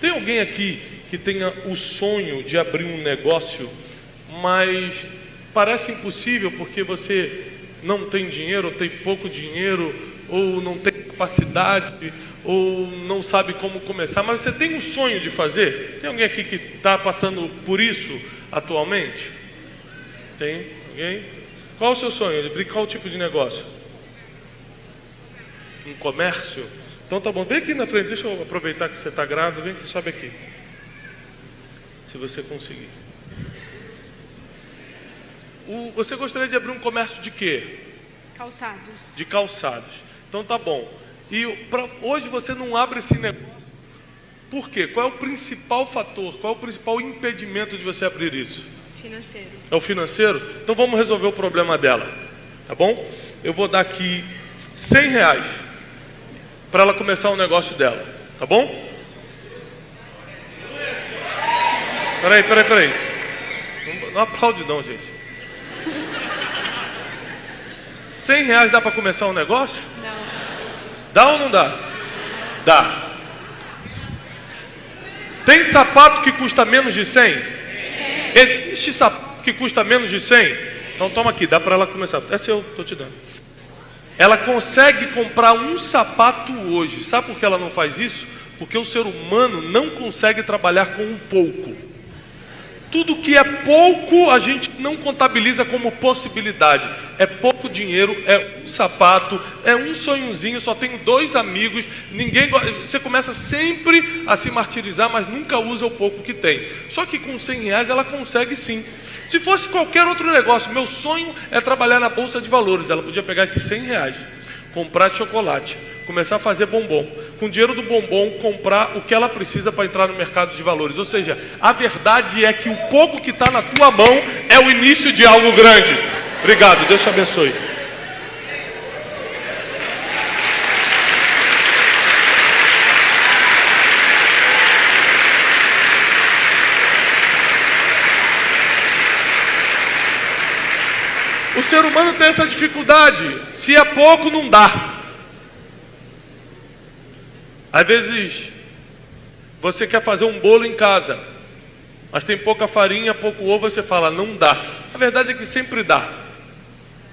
Tem alguém aqui que tenha o sonho de abrir um negócio, mas parece impossível porque você não tem dinheiro, ou tem pouco dinheiro, ou não tem capacidade, ou não sabe como começar, mas você tem um sonho de fazer? Tem alguém aqui que está passando por isso atualmente? Tem alguém? Qual o seu sonho? Abrir qual tipo de negócio? Um comércio? Então tá bom, vem aqui na frente, deixa eu aproveitar que você está grávido, vem aqui, sobe aqui. Se você conseguir. Você gostaria de abrir um comércio de quê? Calçados. De calçados. Então tá bom. E hoje você não abre esse negócio. Por quê? Qual é o principal fator? Qual é o principal impedimento de você abrir isso? Financeiro. É o financeiro? Então vamos resolver o problema dela. Tá bom? Eu vou dar aqui R$100 para ela começar o negócio dela. Tá bom? Peraí. Não aplaude não, gente. R$100 dá para começar um negócio? Não. Dá ou não dá? Dá. Tem sapato que custa menos de 100? Existe sapato que custa menos de 100? Então toma aqui, dá para ela começar. É seu, estou te dando. Ela consegue comprar um sapato hoje. Sabe por que ela não faz isso? Porque o ser humano não consegue trabalhar com o pouco. Tudo que é pouco a gente não contabiliza como possibilidade. É pouco dinheiro, é um sapato, é um sonhozinho, só tenho 2 amigos, ninguém. Você começa sempre a se martirizar, mas nunca usa o pouco que tem. Só que com R$100 ela consegue sim. Se fosse qualquer outro negócio, meu sonho é trabalhar na Bolsa de Valores. Ela podia pegar esses R$100, comprar chocolate, começar a fazer bombom. Com o dinheiro do bombom, comprar o que ela precisa para entrar no mercado de valores. Ou seja, a verdade é que o pouco que está na tua mão é o início de algo grande. Obrigado, Deus te abençoe. O ser humano tem essa dificuldade. Se é pouco, não dá. Às vezes, você quer fazer um bolo em casa, mas tem pouca farinha, pouco ovo, você fala, não dá. A verdade é que sempre dá.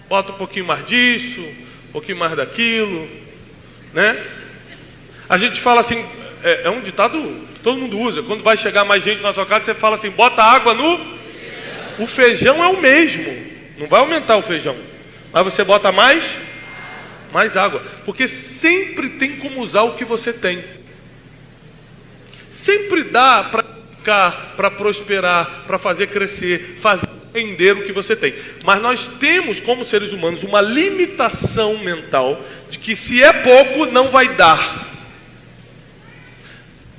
Bota um pouquinho mais disso, um pouquinho mais daquilo, né? A gente fala assim, é um ditado que todo mundo usa. Quando vai chegar mais gente na sua casa, você fala assim, bota água no... O feijão é o mesmo. Não vai aumentar o feijão, mas você bota mais água, porque sempre tem como usar o que você tem. Sempre dá para ficar, para prosperar, para fazer crescer, fazer render o que você tem. Mas nós temos, como seres humanos, uma limitação mental de que se é pouco, não vai dar.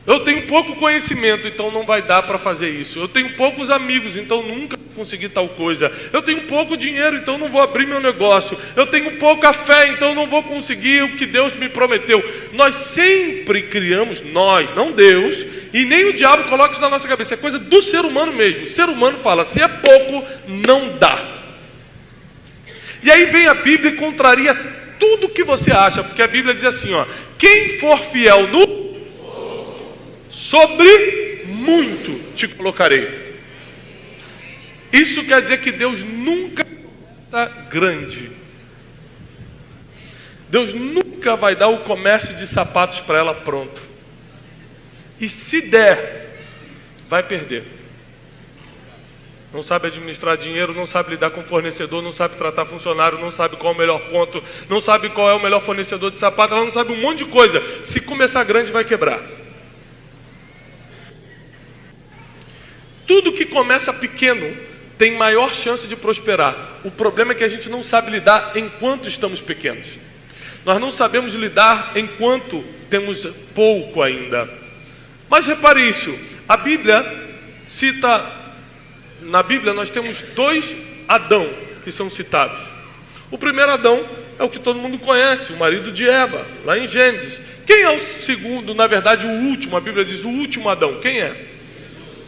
Eu tenho pouco conhecimento, então não vai dar para fazer isso. Eu tenho poucos amigos, então nunca vou conseguir tal coisa. Eu tenho pouco dinheiro, então não vou abrir meu negócio. Eu tenho pouca fé, então não vou conseguir o que Deus me prometeu. Nós sempre criamos, nós, não Deus, e nem o diabo coloca isso na nossa cabeça. É coisa do ser humano mesmo. O ser humano fala, se é pouco, não dá. E aí vem a Bíblia e contraria tudo que você acha, porque a Bíblia diz assim, ó, quem for fiel no sobre muito te colocarei. Isso quer dizer que Deus nunca está grande. Deus nunca vai dar o comércio de sapatos para ela pronto. E se der, vai perder. Não sabe administrar dinheiro, não sabe lidar com fornecedor, não sabe tratar funcionário, não sabe qual é o melhor ponto, não sabe qual é o melhor fornecedor de sapato, ela não sabe um monte de coisa. Se começar grande, vai quebrar. Tudo que começa pequeno tem maior chance de prosperar. O problema é que a gente não sabe lidar enquanto estamos pequenos. Nós não sabemos lidar enquanto temos pouco ainda. Mas repare isso, a Bíblia cita, na Bíblia nós temos 2 Adão que são citados. O primeiro Adão é o que todo mundo conhece, o marido de Eva, lá em Gênesis. Quem é o segundo, na verdade o último? A Bíblia diz o último Adão, quem é?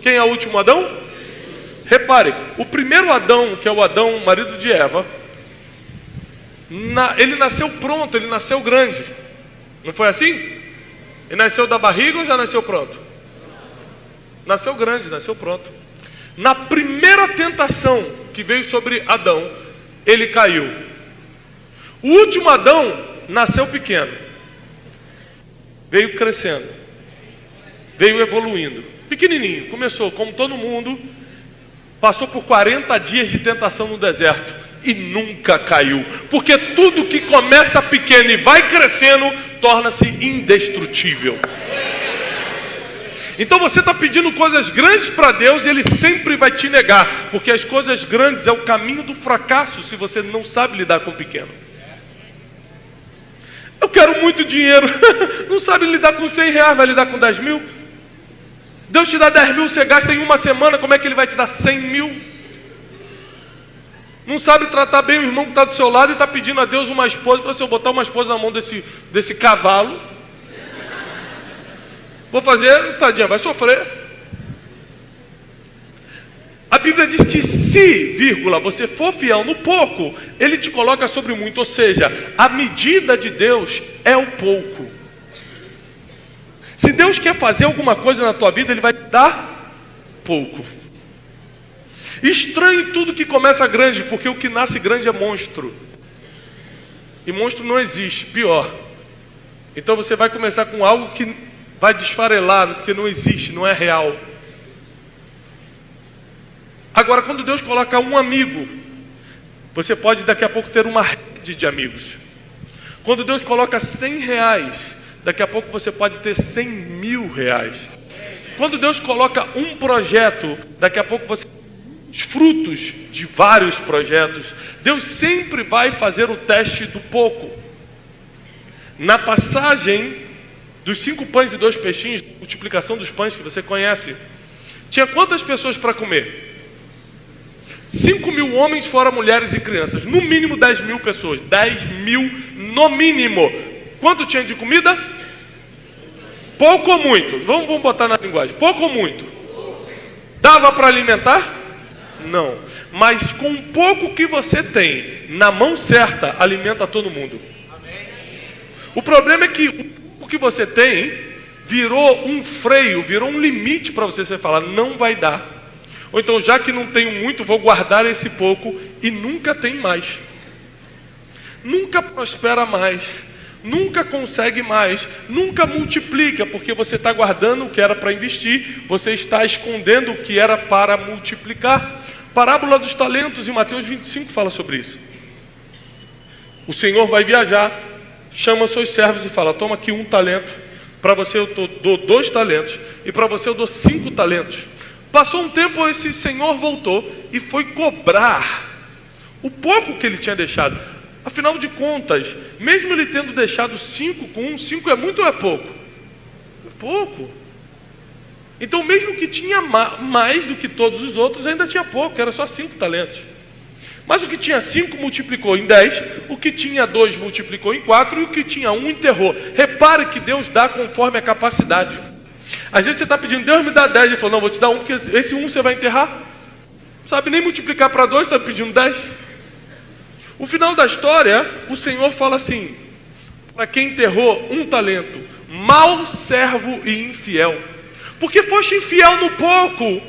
Quem é o último Adão? Repare, o primeiro Adão, que é o Adão, marido de Eva, ele nasceu pronto, ele nasceu grande. Não foi assim? Ele nasceu da barriga ou já nasceu pronto? Nasceu grande, nasceu pronto. Na primeira tentação que veio sobre Adão, ele caiu. O último Adão nasceu pequeno. Veio crescendo. Veio evoluindo. Pequenininho, começou como todo mundo. Passou por 40 dias de tentação no deserto. E nunca caiu. Porque tudo que começa pequeno e vai crescendo, torna-se indestrutível. Então você está pedindo coisas grandes para Deus e Ele sempre vai te negar. Porque as coisas grandes é o caminho do fracasso se você não sabe lidar com o pequeno. Eu quero muito dinheiro. Não sabe lidar com 100 reais, vai lidar com 10 mil? Deus te dá 10 mil, você gasta em uma semana, como é que Ele vai te dar 100 mil? Não sabe tratar bem o irmão que está do seu lado e está pedindo a Deus uma esposa. Se eu botar uma esposa na mão desse cavalo, vou fazer, tadinha, vai sofrer. A Bíblia diz que se, vírgula, você for fiel no pouco, Ele te coloca sobre muito. Ou seja, a medida de Deus é o pouco. Se Deus quer fazer alguma coisa na tua vida, Ele vai te dar pouco. Estranhe tudo que começa grande, porque o que nasce grande é monstro. E monstro não existe, pior. Então você vai começar com algo que vai desfarelar, porque não existe, não é real. Agora, quando Deus coloca um amigo, você pode daqui a pouco ter uma rede de amigos. Quando Deus coloca 100 reais, daqui a pouco você pode ter 100 mil reais. Quando Deus coloca um projeto, daqui a pouco você tem os frutos de vários projetos. Deus sempre vai fazer o teste do pouco. Na passagem dos 5 pães e 2 peixinhos, multiplicação dos pães que você conhece, tinha quantas pessoas para comer? 5.000 homens fora mulheres e crianças. No mínimo 10.000 pessoas. 10.000 no mínimo. Quanto tinha de comida? Pouco ou muito? Vamos botar na linguagem. Pouco ou muito? Dava para alimentar? Não. Mas com o pouco que você tem, na mão certa, alimenta todo mundo. O problema é que o pouco que você tem virou um freio, virou um limite para você falar, não vai dar. Ou então, já que não tenho muito, vou guardar esse pouco e nunca tem mais. Nunca prospera mais. Nunca consegue mais. Nunca multiplica, porque você está guardando o que era para investir, você está escondendo o que era para multiplicar. Parábola dos talentos em Mateus 25 fala sobre isso. O Senhor vai viajar, chama seus servos e fala, toma aqui 1 talento, para você eu dou 2 talentos, e para você eu dou 5 talentos. Passou um tempo, esse senhor voltou e foi cobrar o pouco que ele tinha deixado. Afinal de contas, mesmo ele tendo deixado 5 com 1, 5 é muito ou é pouco? É pouco. Então mesmo que tinha mais do que todos os outros, ainda tinha pouco, era só 5 talentos. Mas o que tinha 5 multiplicou em 10, o que tinha 2 multiplicou em 4 e o que tinha 1 enterrou. Repare que Deus dá conforme a capacidade. Às vezes você está pedindo, Deus me dá 10, ele falou, não, vou te dar 1, porque esse 1 você vai enterrar. Não sabe nem multiplicar para 2, está pedindo 10. O final da história, o Senhor fala assim, para quem enterrou 1 talento, mau servo e infiel. Porque foste infiel no pouco,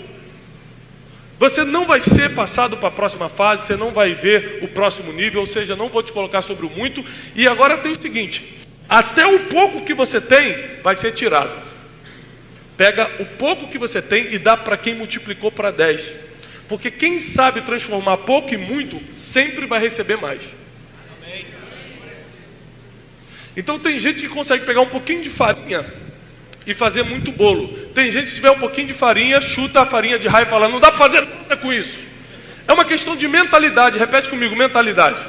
você não vai ser passado para a próxima fase, você não vai ver o próximo nível, ou seja, não vou te colocar sobre o muito. E agora tem o seguinte, até o pouco que você tem vai ser tirado. Pega o pouco que você tem e dá para quem multiplicou para 10. Porque quem sabe transformar pouco em muito, sempre vai receber mais. Então tem gente que consegue pegar um pouquinho de farinha e fazer muito bolo. Tem gente que se tiver um pouquinho de farinha, chuta a farinha de raio e fala, não dá para fazer nada com isso. É uma questão de mentalidade, repete comigo, mentalidade.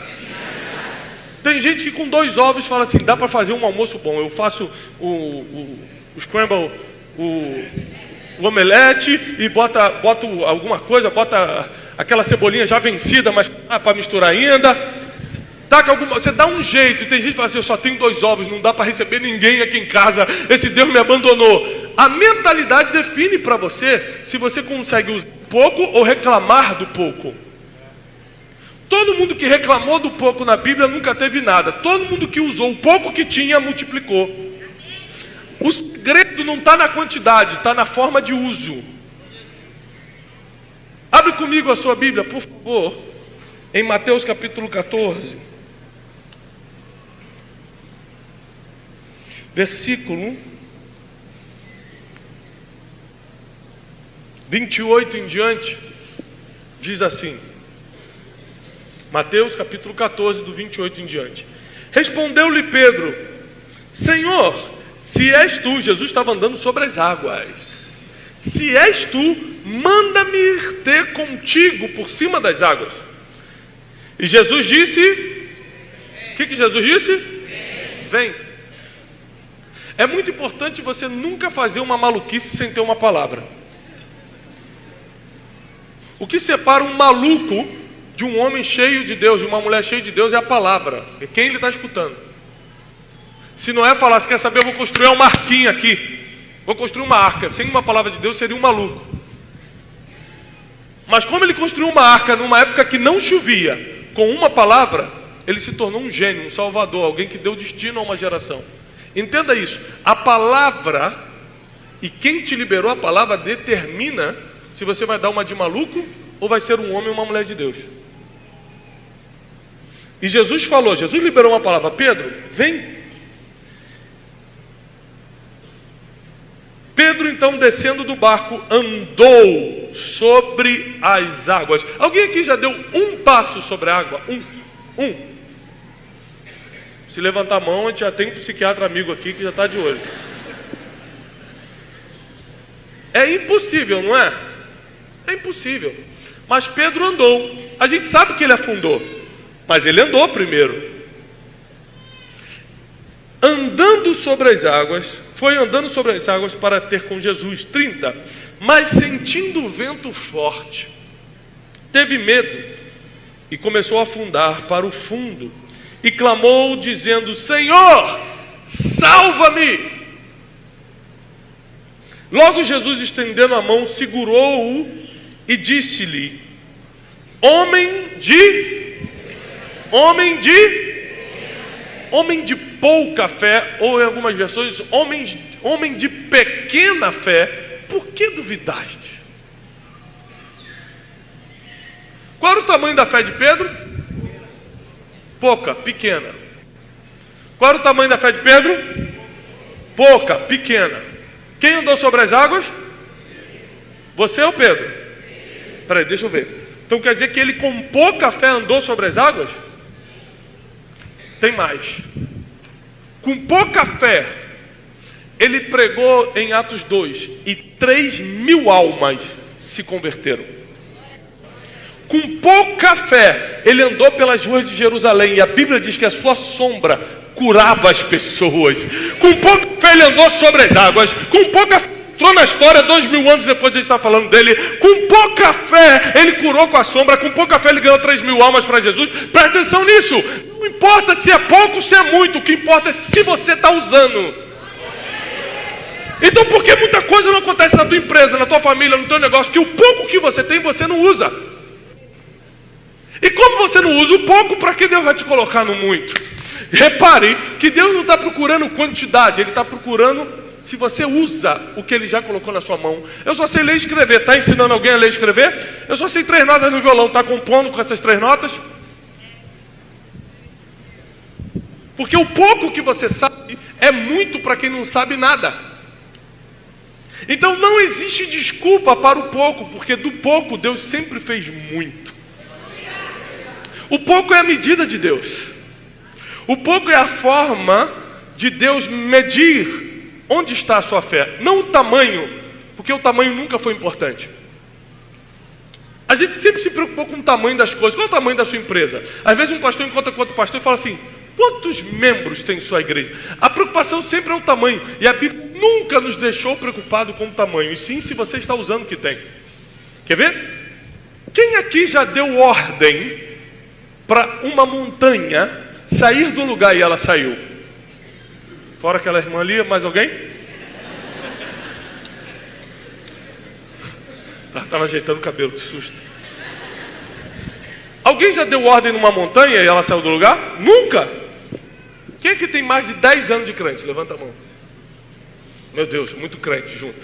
Tem gente que com 2 ovos fala assim, dá para fazer um almoço bom. Eu faço o scramble, o omelete e boto alguma coisa, bota aquela cebolinha já vencida, mas para misturar ainda. Você dá um jeito. E tem gente que fala assim, eu só tenho 2 ovos, não dá para receber ninguém aqui em casa, esse Deus me abandonou. A mentalidade define para você se você consegue usar pouco ou reclamar do pouco. Todo mundo que reclamou do pouco na Bíblia nunca teve nada. Todo mundo que usou o pouco que tinha, multiplicou. O segredo não está na quantidade, está na forma de uso. Abre comigo a sua Bíblia, por favor, em Mateus capítulo 14, versículo 28 em diante, diz assim. Mateus capítulo 14, do 28 em diante. Respondeu-lhe Pedro: Senhor, se és tu, Jesus estava andando sobre as águas. Se és tu, manda-me ir ter contigo por cima das águas. E Jesus disse, o que Jesus disse? Vem. É muito importante você nunca fazer uma maluquice sem ter uma palavra. O que separa um maluco de um homem cheio de Deus, de uma mulher cheia de Deus, é a palavra. É quem ele está escutando. Se não é falar, se quer saber, eu vou construir uma arquinha aqui. Vou construir uma arca. Sem uma palavra de Deus seria um maluco. Mas como ele construiu uma arca numa época que não chovia, com uma palavra, ele se tornou um gênio, um salvador, alguém que deu destino a uma geração. Entenda isso. A palavra, e quem te liberou a palavra, determina se você vai dar uma de maluco ou vai ser um homem ou uma mulher de Deus. E Jesus falou, Jesus liberou uma palavra: Pedro, vem. Pedro então, descendo do barco, andou sobre as águas. Alguém aqui já deu um passo sobre a água? Um. Se levantar a mão, a gente já tem um psiquiatra amigo aqui que já está de olho. É impossível, não é? É impossível. Mas Pedro andou. A gente sabe que ele afundou, mas ele andou primeiro. Andando sobre as águas, foi andando sobre as águas para ter com Jesus. 30. Mas sentindo o vento forte, teve medo e começou a afundar para o fundo. E clamou dizendo: Senhor, salva-me! Logo Jesus, estendendo a mão, segurou-o e disse-lhe: Homem de pouca fé, ou em algumas versões, homem de pequena fé, por que duvidaste? Qual era o tamanho da fé de Pedro? Pouca, pequena. Qual era o tamanho da fé de Pedro? Pouca, pequena. Quem andou sobre as águas? Você ou Pedro? Peraí, deixa eu ver. Então quer dizer que ele com pouca fé andou sobre as águas? Tem mais. Com pouca fé, ele pregou em Atos 2 e 3.000 almas se converteram. Com pouca fé, ele andou pelas ruas de Jerusalém e a Bíblia diz que a sua sombra curava as pessoas. Com pouca fé, ele andou sobre as águas. Com pouca fé, entrou na história 2.000 anos depois a gente está falando dele. Com pouca fé, ele curou com a sombra. Com pouca fé, ele ganhou 3.000 almas para Jesus. Presta atenção nisso. Não importa se é pouco ou se é muito, o que importa é se você está usando. Então por que muita coisa não acontece na tua empresa, na tua família, no teu negócio? Que o pouco que você tem, você não usa. E como você não usa o pouco, para que Deus vai te colocar no muito? Repare que Deus não está procurando quantidade, Ele está procurando se você usa o que Ele já colocou na sua mão. Eu só sei ler e escrever. Está ensinando alguém a ler e escrever? Eu só sei 3 notas no violão. Está compondo com essas 3 notas? Porque o pouco que você sabe é muito para quem não sabe nada. Então não existe desculpa para o pouco, porque do pouco Deus sempre fez muito. O pouco é a medida de Deus. O pouco é a forma de Deus medir onde está a sua fé. Não o tamanho, porque o tamanho nunca foi importante. A gente sempre se preocupou com o tamanho das coisas. Qual é o tamanho da sua empresa? Às vezes um pastor encontra com outro pastor e fala assim: quantos membros tem sua igreja? A preocupação sempre é o tamanho. E a Bíblia nunca nos deixou preocupado com o tamanho, e sim se você está usando o que tem. Quer ver? Quem aqui já deu ordem para uma montanha sair do lugar e ela saiu? Fora aquela irmã ali, mais alguém? Estava ajeitando o cabelo, que susto. Alguém já deu ordem numa montanha e ela saiu do lugar? Nunca! Quem é que tem mais de 10 anos de crente? Levanta a mão. Meu Deus, muito crente junto.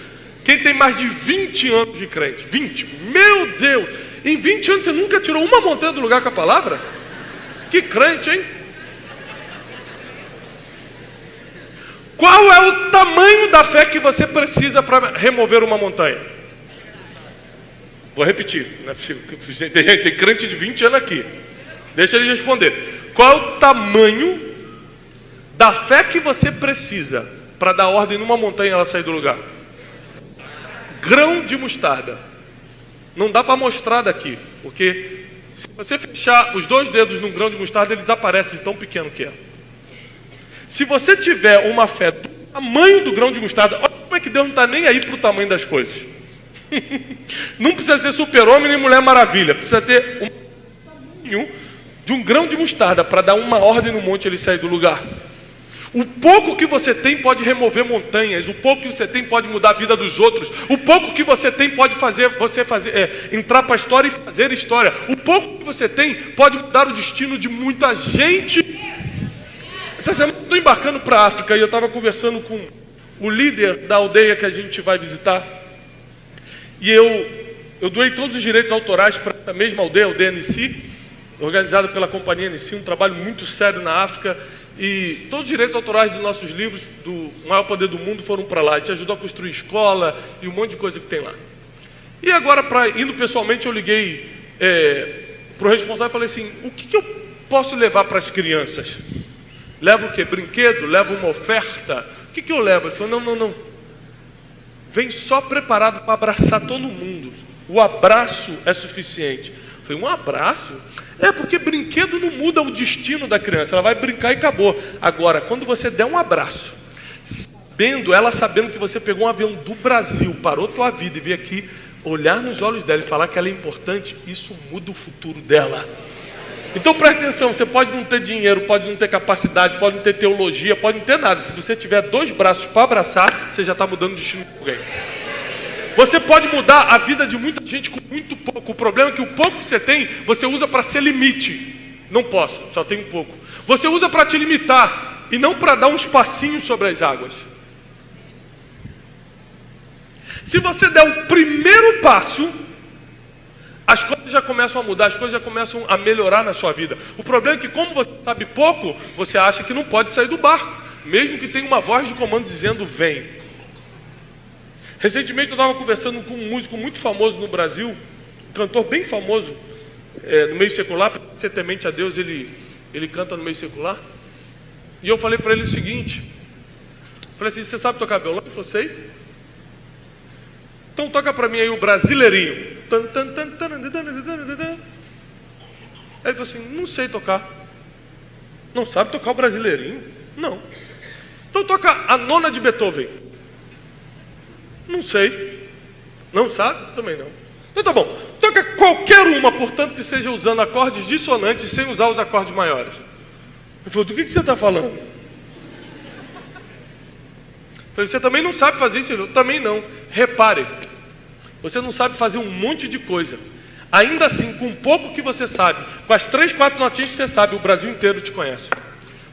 Quem tem mais de 20 anos de crente? 20. Meu Deus! Em 20 anos você nunca tirou uma montanha do lugar com a palavra? Que crente, hein? Qual é o tamanho da fé que você precisa para remover uma montanha? Vou repetir, não é possível. Tem crente de 20 anos aqui. Deixa ele responder. Qual é o tamanho da fé que você precisa para dar ordem numa montanha e ela sair do lugar? Grão de mostarda. Não dá para mostrar daqui, porque se você fechar os 2 dedos num grão de mostarda, ele desaparece de tão pequeno que é. Se você tiver uma fé do tamanho do grão de mostarda, olha como é que Deus não está nem aí para o tamanho das coisas. Não precisa ser super-homem nem mulher maravilha. Precisa ter um tamanho de um grão de mostarda para dar uma ordem no monte e ele sair do lugar. O pouco que você tem pode remover montanhas. O pouco que você tem pode mudar a vida dos outros. O pouco que você tem pode fazer você entrar para a história e fazer história. O pouco que você tem pode mudar o destino de muita gente. Essa semana eu estou embarcando para a África e eu estava conversando com o líder da aldeia que a gente vai visitar. E eu doei todos os direitos autorais para a mesma aldeia, a aldeia Nissi, organizada pela companhia Nissi, um trabalho muito sério na África. E todos os direitos autorais dos nossos livros, do Maior Poder do Mundo, foram para lá. A gente ajudou a construir escola e um monte de coisa que tem lá. E agora, indo pessoalmente, eu liguei para o responsável e falei assim, o que eu posso levar para as crianças? Levo o quê? Brinquedo? Levo uma oferta? O que eu levo? Ele falou, não. Vem só preparado para abraçar todo mundo. O abraço é suficiente. Eu falei, um abraço? Porque brinquedo não muda o destino da criança. Ela vai brincar e acabou. Agora, quando você der um abraço, sabendo que você pegou um avião do Brasil, parou tua vida e veio aqui, olhar nos olhos dela e falar que ela é importante, isso muda o futuro dela. Então presta atenção, você pode não ter dinheiro, pode não ter capacidade, pode não ter teologia, pode não ter nada. Se você tiver 2 braços para abraçar, você já está mudando o destino de alguém. Você pode mudar a vida de muita gente com muito pouco. O problema é que o pouco que você tem, você usa para ser limite. Não posso, só tenho pouco. Você usa para te limitar e não para dar uns passinhos sobre as águas. Se você der o primeiro passo, as coisas já começam a mudar, as coisas já começam a melhorar na sua vida. O problema é que, como você sabe pouco, você acha que não pode sair do barco, mesmo que tenha uma voz de comando dizendo vem. Recentemente eu estava conversando com um músico muito famoso no Brasil, um cantor bem famoso no meio secular, para ser temente a Deus, ele canta no meio secular. E eu falei para ele o seguinte, falei assim, você sabe tocar violão? Ele falou, sei. Então toca para mim aí o Brasileirinho. Aí ele falou assim, não sei tocar. Não sabe tocar o Brasileirinho? Não. Então toca a Nona de Beethoven. Não sei. Não sabe? Também não. Então tá bom. Toca qualquer uma, portanto, que seja usando acordes dissonantes sem usar os acordes maiores. Ele falou, do que você está falando? Eu falei, você também não sabe fazer isso? Ele falou, também não. Repare, você não sabe fazer um monte de coisa. Ainda assim, com o pouco que você sabe, com as 3, 4 notinhas que você sabe, o Brasil inteiro te conhece.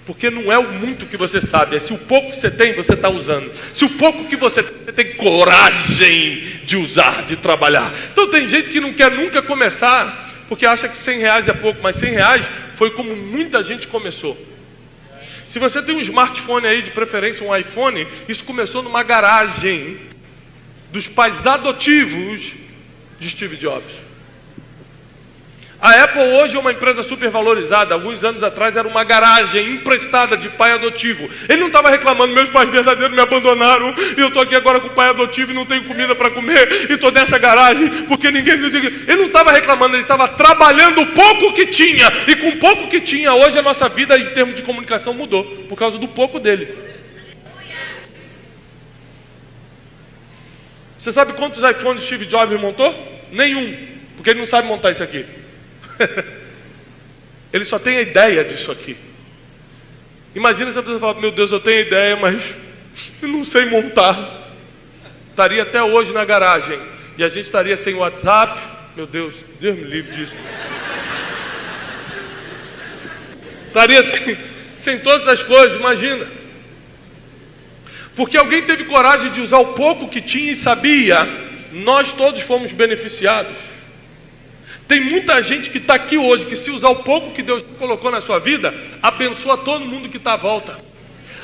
Porque não é o muito que você sabe, é se o pouco que você tem, você está usando. Se o pouco que você tem coragem de usar, de trabalhar. Então tem gente que não quer nunca começar, porque acha que R$100 é pouco, mas R$100 foi como muita gente começou. Se você tem um smartphone aí, de preferência um iPhone, isso começou numa garagem dos pais adotivos de Steve Jobs. A Apple hoje é uma empresa super valorizada. Alguns anos atrás era uma garagem emprestada de pai adotivo. Ele não estava reclamando, meus pais verdadeiros me abandonaram e eu estou aqui agora com o pai adotivo e não tenho comida para comer e estou nessa garagem porque ninguém me diga. Ele não estava reclamando, ele estava trabalhando o pouco que tinha. E com o pouco que tinha, hoje a nossa vida em termos de comunicação mudou por causa do pouco dele. Você sabe quantos iPhones Steve Jobs montou? Nenhum, porque ele não sabe montar isso aqui. Ele só tem a ideia disso aqui. Imagina se a pessoa fala, meu Deus, eu tenho a ideia, mas eu não sei montar. Estaria até hoje na garagem. E a gente estaria sem WhatsApp. Meu Deus, Deus me livre disso. Estaria sem todas as coisas, imagina. Porque alguém teve coragem de usar o pouco que tinha e sabia, nós todos fomos beneficiados. Tem muita gente que está aqui hoje, que se usar o pouco que Deus colocou na sua vida, abençoa todo mundo que está à volta.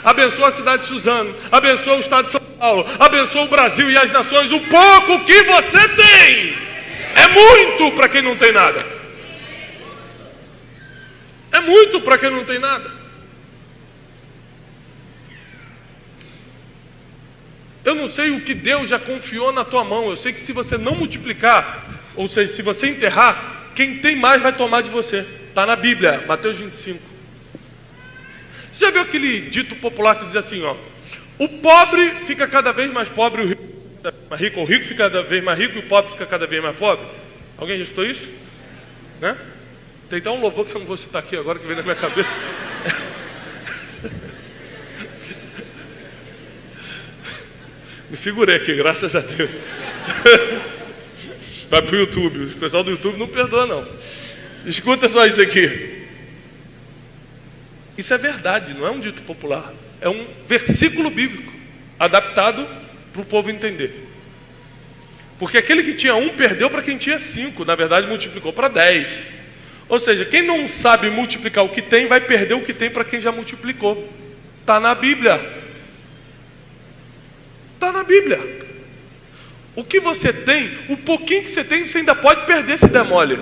Abençoa a cidade de Suzano, abençoa o estado de São Paulo, abençoa o Brasil e as nações. O pouco que você tem é muito para quem não tem nada. É muito para quem não tem nada. Eu não sei o que Deus já confiou na tua mão. Eu sei que se você não multiplicar, ou seja, se você enterrar, quem tem mais vai tomar de você. Está na Bíblia, Mateus 25. Você já viu aquele dito popular que diz assim, ó: o pobre fica cada vez mais pobre, o rico fica cada vez mais rico, ou o rico fica cada vez mais rico e o pobre fica cada vez mais pobre? Alguém já escutou isso? Né? Tem até um louvor que eu não vou citar aqui agora, que vem na minha cabeça. Me segurei aqui, graças a Deus. Vai pro YouTube. O pessoal do YouTube não perdoa, não. Escuta só isso aqui. Isso é verdade, não é um dito popular. É um versículo bíblico adaptado para o povo entender. Porque aquele que tinha 1 perdeu para quem tinha 5. Na verdade, multiplicou para 10. Ou seja, quem não sabe multiplicar o que tem, vai perder o que tem para quem já multiplicou. Está na Bíblia. Está na Bíblia. O que você tem, o pouquinho que você tem, você ainda pode perder se der mole.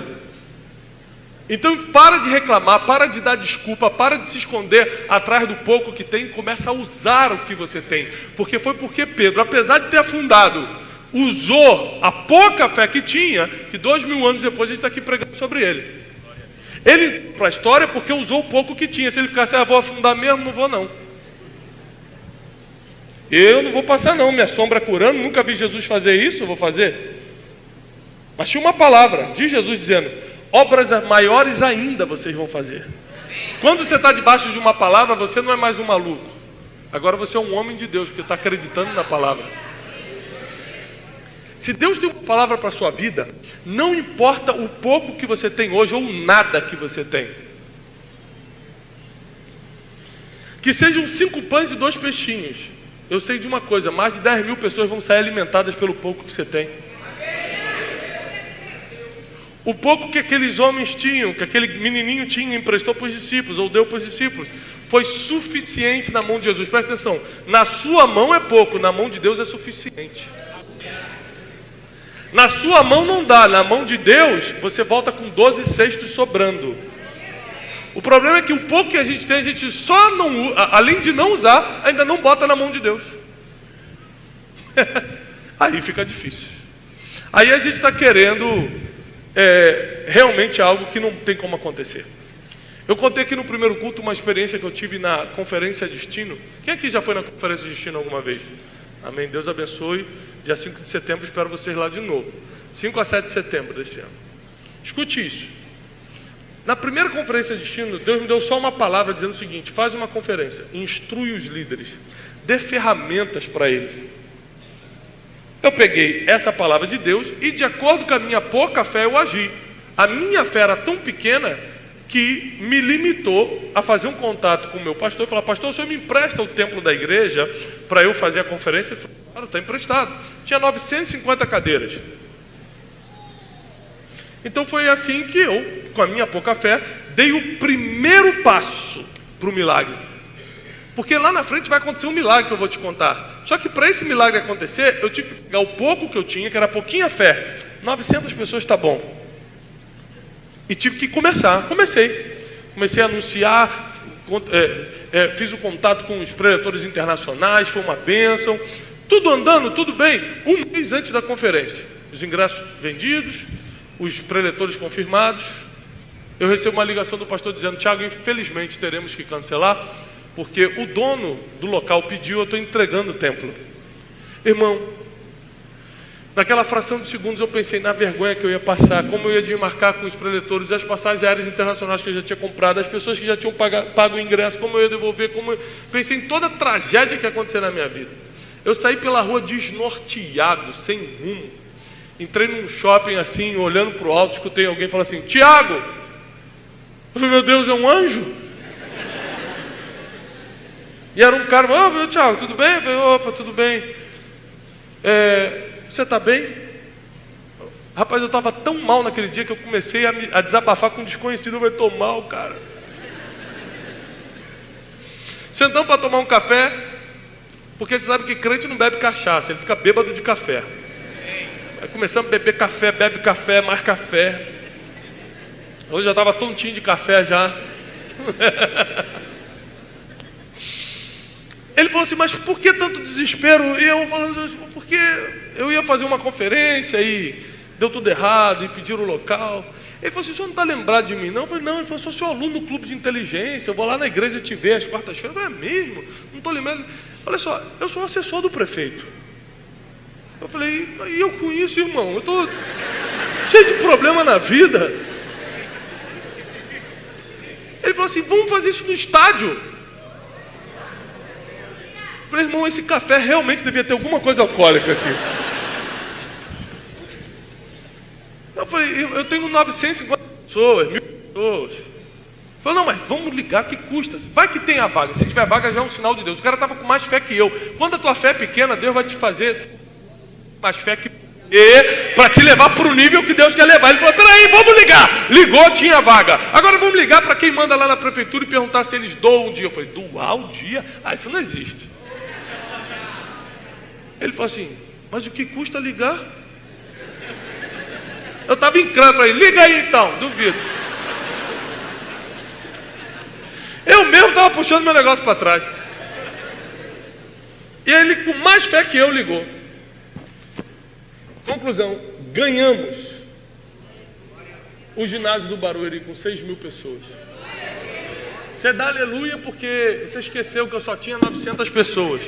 Então para de reclamar, para de dar desculpa, para de se esconder atrás do pouco que tem, começa a usar o que você tem. Porque foi porque Pedro, apesar de ter afundado, usou a pouca fé que tinha, que 2000 anos depois a gente está aqui pregando sobre ele. Ele, para a história, porque usou o pouco que tinha. Se ele ficasse, vou afundar mesmo, não vou não. Eu não vou passar não, minha sombra curando, nunca vi Jesus fazer isso, eu vou fazer. Mas tinha uma palavra de Jesus dizendo: obras maiores ainda vocês vão fazer. Quando você está debaixo de uma palavra, você não é mais um maluco. Agora você é um homem de Deus, que está acreditando na palavra. Se Deus tem uma palavra para a sua vida, não importa o pouco que você tem hoje ou nada que você tem. Que sejam 5 pães e 2 peixinhos. Eu sei de uma coisa, mais de 10.000 pessoas vão sair alimentadas pelo pouco que você tem. O pouco que aqueles homens tinham, que aquele menininho tinha, emprestou para os discípulos, ou deu para os discípulos, foi suficiente na mão de Jesus. Presta atenção, na sua mão é pouco, na mão de Deus é suficiente. Na sua mão não dá, na mão de Deus você volta com 12 cestos sobrando. O problema é que o pouco que a gente tem, a gente só não, além de não usar, ainda não bota na mão de Deus. Aí fica difícil. Aí a gente está querendo realmente algo que não tem como acontecer. Eu contei aqui no primeiro culto uma experiência que eu tive na Conferência Destino. Quem aqui já foi na Conferência Destino alguma vez? Amém, Deus abençoe. Dia 5 de setembro, espero vocês lá de novo. 5 a 7 de setembro desse ano. Escute isso. Na primeira Conferência Destino, Deus me deu só uma palavra dizendo o seguinte: faz uma conferência, instrui os líderes, dê ferramentas para eles. Eu peguei essa palavra de Deus e, de acordo com a minha pouca fé, eu agi. A minha fé era tão pequena que me limitou a fazer um contato com o meu pastor e falar: pastor, o senhor me empresta o templo da igreja para eu fazer a conferência? Ele falou: claro, está emprestado. Tinha 950 cadeiras. Então foi assim que eu, com a minha pouca fé, dei o primeiro passo para o milagre. Porque lá na frente vai acontecer um milagre que eu vou te contar. Só que para esse milagre acontecer, eu tive que pegar o pouco que eu tinha, que era pouquinha fé. 900 pessoas está bom. E tive que começar. Comecei a anunciar, fiz o contato com os preletores internacionais, foi uma bênção. Tudo andando, tudo bem. Um mês antes da conferência, os ingressos vendidos, os preletores confirmados, eu recebo uma ligação do pastor dizendo: Tiago, infelizmente teremos que cancelar, porque o dono do local pediu, eu estou entregando o templo. Irmão, naquela fração de segundos eu pensei na vergonha que eu ia passar, como eu ia desmarcar com os preletores as passagens aéreas internacionais que eu já tinha comprado, as pessoas que já tinham pago o ingresso, como eu ia devolver, pensei em toda a tragédia que ia acontecer na minha vida. Eu saí pela rua desnorteado, sem rumo. Entrei num shopping assim, olhando para o alto, escutei alguém falar assim: Tiago! Eu falei: meu Deus, é um anjo? E era um cara: ô, meu Tiago, tudo bem? Eu falei: opa, tudo bem. Você está bem? Rapaz, eu estava tão mal naquele dia que eu comecei a desabafar com um desconhecido. Eu falei, tô mal, cara. Sentamos para tomar um café, porque você sabe que crente não bebe cachaça, ele fica bêbado de café. Aí começamos a beber café, bebe café, mais café. Hoje já estava tontinho de café já. Ele falou assim, mas por que tanto desespero? E eu falando assim, porque eu ia fazer uma conferência e deu tudo errado, e pediram o local. Ele falou assim, o senhor não está lembrado de mim não? Eu falei, não. Ele falou, sou seu aluno no clube de inteligência, eu vou lá na igreja te ver às quartas-feiras. Eu falei, é mesmo? Não estou lembrando. Olha só, eu sou assessor do prefeito. Eu falei, e eu com isso, irmão? Eu estou cheio de problema na vida. Ele falou assim, vamos fazer isso no estádio. Eu falei, irmão, esse café realmente devia ter alguma coisa alcoólica aqui. Eu falei, eu tenho 950 pessoas, 1000 pessoas. Eu falei, não, mas vamos ligar, que custa? Vai que tem a vaga. Se tiver vaga já é um sinal de Deus. O cara estava com mais fé que eu. Quando a tua fé é pequena, Deus vai te fazer mais fé que para te levar para o nível que Deus quer levar. Ele falou, peraí, vamos ligar. Ligou, tinha vaga. Agora vamos ligar para quem manda lá na prefeitura e perguntar se eles doam um dia. Eu falei, doar um dia? Ah, isso não existe. Ele falou assim, mas o que custa ligar? Eu estava em crânio, falei, liga aí então, duvido. Eu mesmo estava puxando meu negócio para trás. E ele, com mais fé que eu, ligou. Conclusão, ganhamos o ginásio do Barueri com 6.000 pessoas. Você dá aleluia porque você esqueceu que eu só tinha 900 pessoas.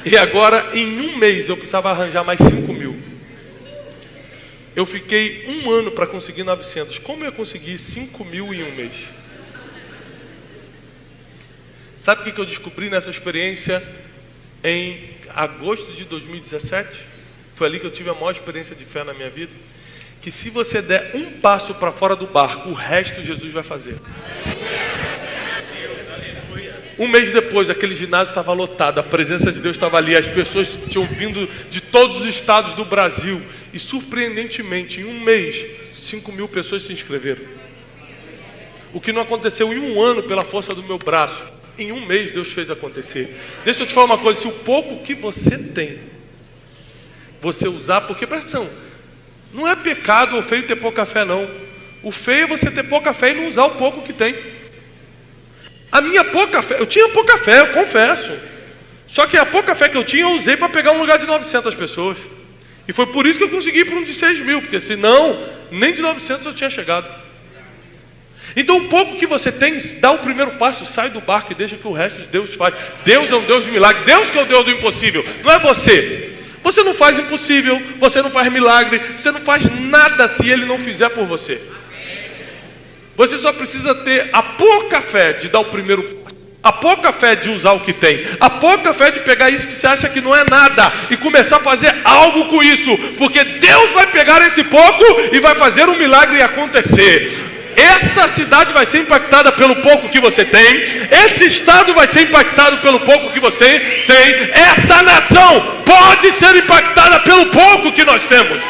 E agora, em um mês, eu precisava arranjar mais 5.000. Eu fiquei 1 ano para conseguir 900. Como eu ia conseguir 5.000 em um mês? Sabe o que eu descobri nessa experiência em agosto de 2017? Foi ali que eu tive a maior experiência de fé na minha vida. Que se você der um passo para fora do barco, o resto Jesus vai fazer. Um mês depois, aquele ginásio estava lotado, a presença de Deus estava ali, as pessoas tinham vindo de todos os estados do Brasil. E surpreendentemente, em um mês, 5.000 pessoas se inscreveram. O que não aconteceu em um ano pela força do meu braço, em um mês Deus fez acontecer. Deixa eu te falar uma coisa, se o pouco que você tem, você usar, porque presta atenção, não é pecado ou feio ter pouca fé não. O feio é você ter pouca fé e não usar o pouco que tem. A minha pouca fé, eu tinha pouca fé, eu confesso. Só que a pouca fé que eu tinha, eu usei para pegar um lugar de 900 pessoas. E foi por isso que eu consegui ir para um de 6.000, porque senão, nem de 900 eu tinha chegado. Então o pouco que você tem, dá o primeiro passo, sai do barco e deixa que o resto de Deus faz. Deus é um Deus de milagre, Deus que é o Deus do impossível, não é você. Você não faz impossível, você não faz milagre, você não faz nada se Ele não fizer por você. Você só precisa ter a pouca fé de dar o primeiro passo, a pouca fé de usar o que tem, a pouca fé de pegar isso que você acha que não é nada e começar a fazer algo com isso, porque Deus vai pegar esse pouco e vai fazer um milagre acontecer. Essa cidade vai ser impactada pelo pouco que você tem. Esse estado vai ser impactado pelo pouco que você tem. Essa nação pode ser impactada pelo pouco que nós temos.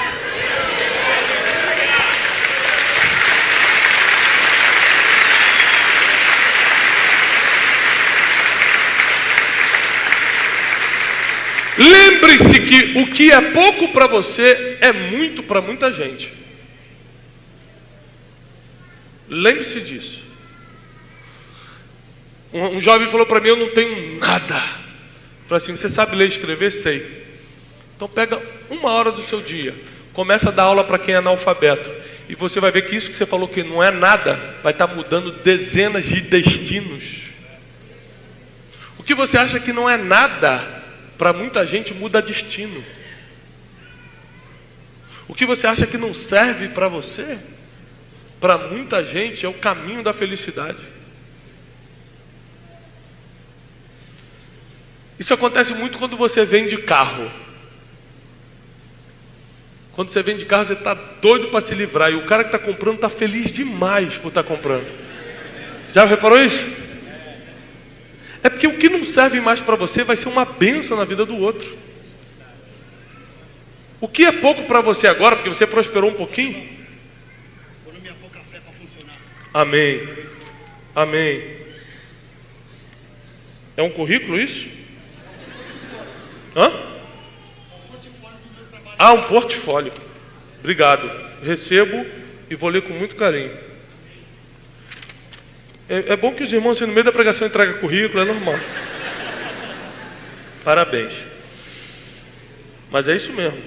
Lembre-se que o que é pouco para você é muito para muita gente. Lembre-se disso. Um jovem falou para mim, eu não tenho nada. Eu falei assim, você sabe ler e escrever? Sei. Então pega 1 hora do seu dia, começa a dar aula para quem é analfabeto, e você vai ver que isso que você falou que não é nada, vai estar mudando dezenas de destinos. O que você acha que não é nada, para muita gente muda destino. O que você acha que não serve para você, para muita gente é o caminho da felicidade. Isso acontece muito quando você vende carro. Quando você vende carro, você está doido para se livrar. E o cara que está comprando está feliz demais por estar comprando. Já reparou isso? É porque o que não serve mais para você vai ser uma bênção na vida do outro. O que é pouco para você agora, porque você prosperou um pouquinho? Quando minha pouca fé para funcionar. Amém. Amém. É um currículo isso? Hã? Ah, um portfólio. Obrigado. Recebo e vou ler com muito carinho. É bom que os irmãos assim, no meio da pregação entregam currículo, é normal. Parabéns. Mas é isso mesmo.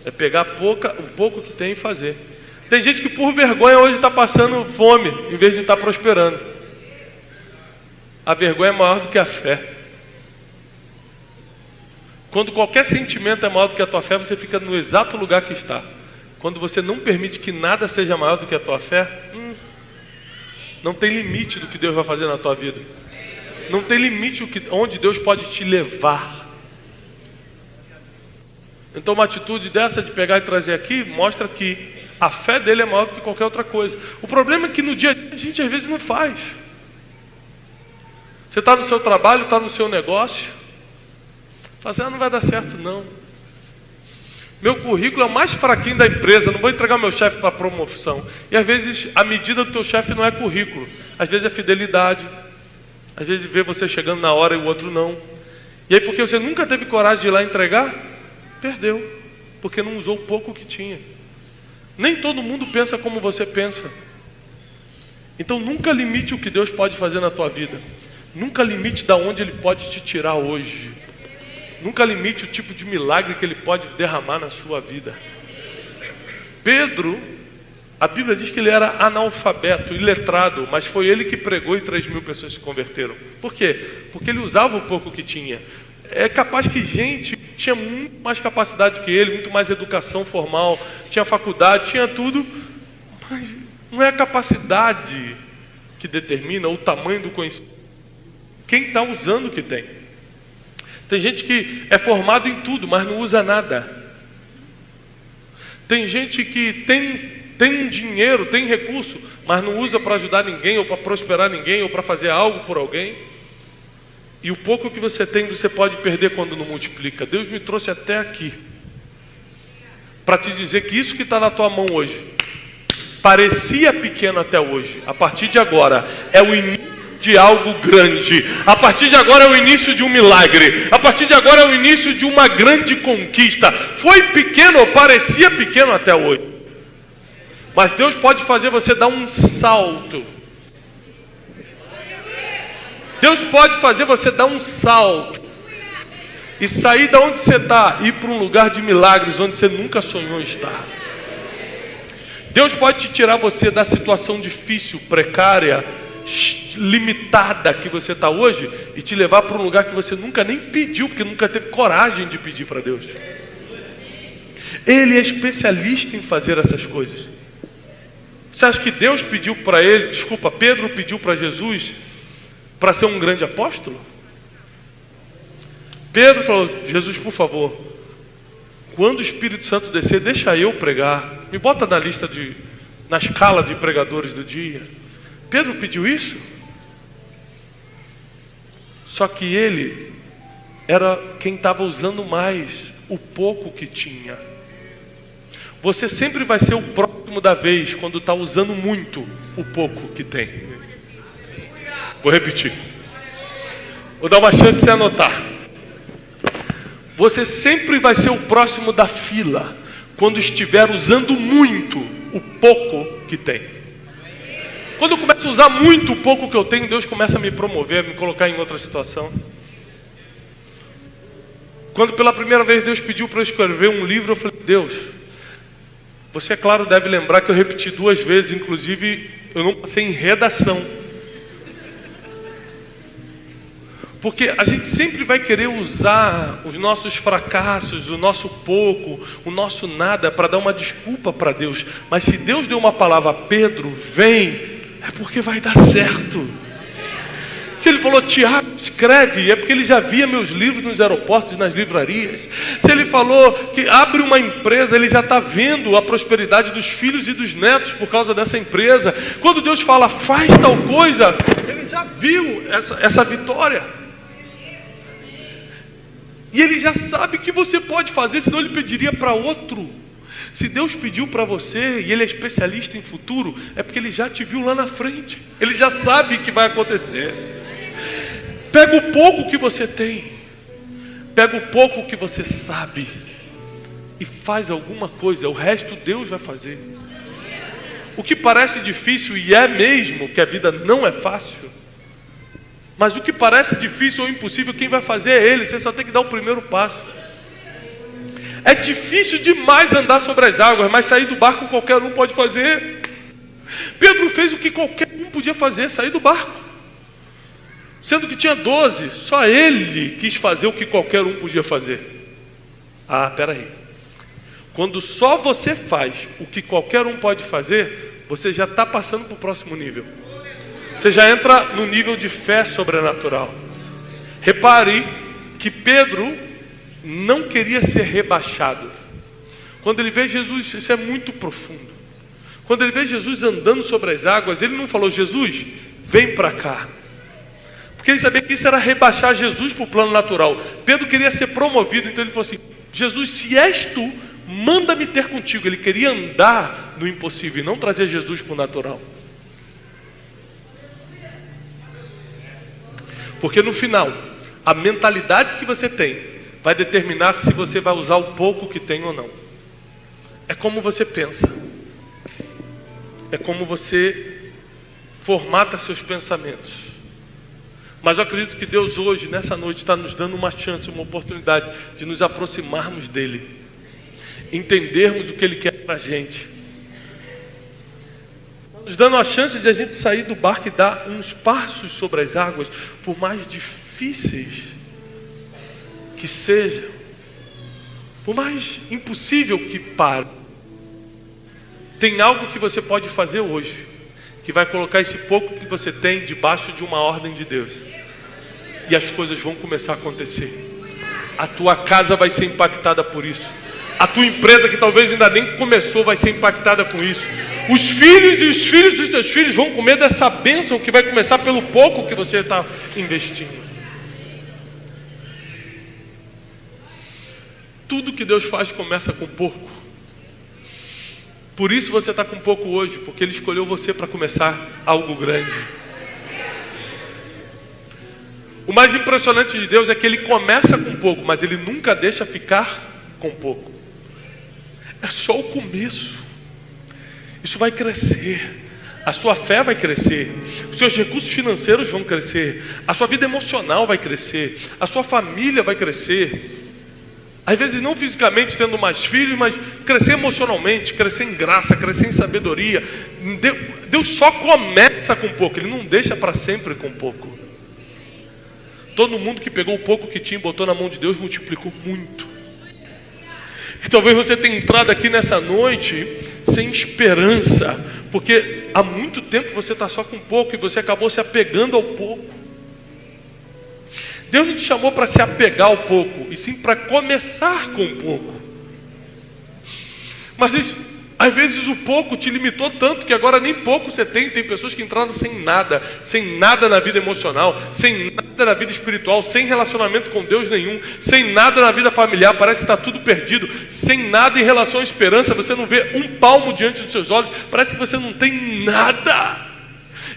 É pegar o pouco que tem e fazer. Tem gente que por vergonha hoje está passando fome, em vez de estar prosperando. A vergonha é maior do que a fé. Quando qualquer sentimento é maior do que a tua fé, você fica no exato lugar que está. Quando você não permite que nada seja maior do que a tua fé, não tem limite do que Deus vai fazer na tua vida. Não tem limite onde Deus pode te levar. Então uma atitude dessa de pegar e trazer aqui, mostra que a fé dele é maior do que qualquer outra coisa. O problema é que no dia a dia a gente às vezes não faz. Você está no seu trabalho, está no seu negócio, fala assim, não vai dar certo não. Meu currículo é o mais fraquinho da empresa, não vou entregar meu chefe para promoção. E às vezes a medida do teu chefe não é currículo, às vezes é fidelidade, às vezes vê você chegando na hora e o outro não. E aí porque você nunca teve coragem de ir lá entregar, perdeu, porque não usou o pouco que tinha. Nem todo mundo pensa como você pensa. Então nunca limite o que Deus pode fazer na tua vida. Nunca limite de onde Ele pode te tirar hoje. Nunca limite o tipo de milagre que Ele pode derramar na sua vida. Pedro, a Bíblia diz que ele era analfabeto, iletrado, mas foi ele que pregou e 3.000 pessoas se converteram. Por quê? Porque ele usava o pouco que tinha. É capaz que gente tinha muito mais capacidade que ele, muito mais educação formal, tinha faculdade, tinha tudo, mas não é a capacidade que determina o tamanho do conhecimento. Quem está usando o que tem. Tem gente que é formado em tudo, mas não usa nada. Tem gente que tem dinheiro, tem recurso, mas não usa para ajudar ninguém, ou para prosperar ninguém, ou para fazer algo por alguém. E o pouco que você tem, você pode perder quando não multiplica. Deus me trouxe até aqui para te dizer que isso que está na tua mão hoje parecia pequeno até hoje. A partir de agora é o início de algo grande. A partir de agora é o início de um milagre. A partir de agora é o início de uma grande conquista. Foi pequeno ou parecia pequeno até hoje, mas Deus pode fazer você dar um salto. Deus pode fazer você dar um salto e sair da onde você está, ir para um lugar de milagres onde você nunca sonhou estar. Deus pode te tirar você da situação difícil, precária, limitada que você está hoje e te levar para um lugar que você nunca nem pediu, porque nunca teve coragem de pedir para Deus. Ele é especialista em fazer essas coisas. Você acha que Deus pediu para ele, Pedro pediu para Jesus para ser um grande apóstolo? Pedro falou, Jesus, por favor, quando o Espírito Santo descer, deixa eu pregar, me bota na escala de pregadores do dia. Pedro pediu isso? Só que ele era quem estava usando mais o pouco que tinha. Você sempre vai ser o próximo da vez quando está usando muito o pouco que tem. Vou repetir. Vou dar uma chance de você anotar. Você sempre vai ser o próximo da fila quando estiver usando muito o pouco que tem. Quando eu começo a usar muito o pouco que eu tenho, Deus começa a me promover, a me colocar em outra situação. Quando pela primeira vez Deus pediu para eu escrever um livro, eu falei, Deus, você, é claro, deve lembrar que eu repeti 2 vezes, inclusive eu não passei em redação. Porque a gente sempre vai querer usar os nossos fracassos, o nosso pouco, o nosso nada para dar uma desculpa para Deus. Mas se Deus deu uma palavra a Pedro, vem, é porque vai dar certo. Se ele falou, Tiago, escreve, é porque ele já via meus livros nos aeroportos e nas livrarias. Se ele falou que abre uma empresa, ele já está vendo a prosperidade dos filhos e dos netos por causa dessa empresa. Quando Deus fala, faz tal coisa, ele já viu essa vitória. E Ele já sabe que você pode fazer, senão Ele pediria para outro. Se Deus pediu para você e Ele é especialista em futuro, é porque Ele já te viu lá na frente. Ele já sabe que vai acontecer. Pega o pouco que você tem, pega o pouco que você sabe e faz alguma coisa. O resto Deus vai fazer. O que parece difícil, e é mesmo que a vida não é fácil, mas o que parece difícil ou impossível, quem vai fazer é Ele. Você só tem que dar o primeiro passo. É difícil demais andar sobre as águas, mas sair do barco qualquer um pode fazer. Pedro fez o que qualquer um podia fazer, sair do barco. Sendo que tinha 12, só ele quis fazer o que qualquer um podia fazer. Peraí. Quando só você faz o que qualquer um pode fazer, você já está passando para o próximo nível. Você já entra no nível de fé sobrenatural. Repare que Pedro não queria ser rebaixado. Quando ele vê Jesus, isso é muito profundo. Quando ele vê Jesus andando sobre as águas, ele não falou: Jesus, vem para cá. Porque ele sabia que isso era rebaixar Jesus para o plano natural. Pedro queria ser promovido, então ele falou assim: Jesus, se és tu, manda-me ter contigo. Ele queria andar no impossível e não trazer Jesus para o natural. Porque no final, a mentalidade que você tem vai determinar se você vai usar o pouco que tem ou não. É como você pensa. É como você formata seus pensamentos. Mas eu acredito que Deus hoje, nessa noite, está nos dando uma chance, uma oportunidade de nos aproximarmos dEle. Entendermos o que Ele quer para a gente. Nos dando a chance de a gente sair do barco e dar uns passos sobre as águas, por mais difíceis que sejam, por mais impossível que pare. Tem algo que você pode fazer hoje, que vai colocar esse pouco que você tem debaixo de uma ordem de Deus. E as coisas vão começar a acontecer. A tua casa vai ser impactada por isso. A tua empresa, que talvez ainda nem começou, vai ser impactada com isso. Os filhos e os filhos dos teus filhos vão comer dessa bênção que vai começar pelo pouco que você está investindo. Tudo que Deus faz começa com pouco. Por isso você está com pouco hoje, porque Ele escolheu você para começar algo grande. O mais impressionante de Deus é que Ele começa com pouco, mas Ele nunca deixa ficar com pouco. É só o começo. Isso vai crescer. A sua fé vai crescer. Os seus recursos financeiros vão crescer. A sua vida emocional vai crescer. A sua família vai crescer. Às vezes não fisicamente tendo mais filhos, mas crescer emocionalmente, crescer em graça, crescer em sabedoria. Deus só começa com pouco. Ele não deixa para sempre com pouco. Todo mundo que pegou o pouco que tinha e botou na mão de Deus multiplicou muito. E talvez você tenha entrado aqui nessa noite sem esperança, porque há muito tempo você está só com pouco e você acabou se apegando ao pouco. Deus não te chamou para se apegar ao pouco, e sim para começar com pouco. Mas às vezes o pouco te limitou tanto que agora nem pouco você tem. Tem pessoas que entraram sem nada na vida emocional, sem nada na vida espiritual, sem relacionamento com Deus nenhum, sem nada na vida familiar, parece que está tudo perdido, sem nada em relação à esperança. Você não vê um palmo diante dos seus olhos, parece que você não tem nada.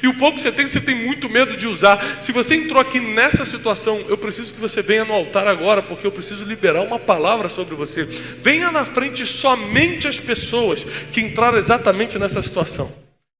E o pouco que você tem muito medo de usar. Se você entrou aqui nessa situação, eu preciso que você venha no altar agora, porque eu preciso liberar uma palavra sobre você. Venha na frente somente as pessoas que entraram exatamente nessa situação.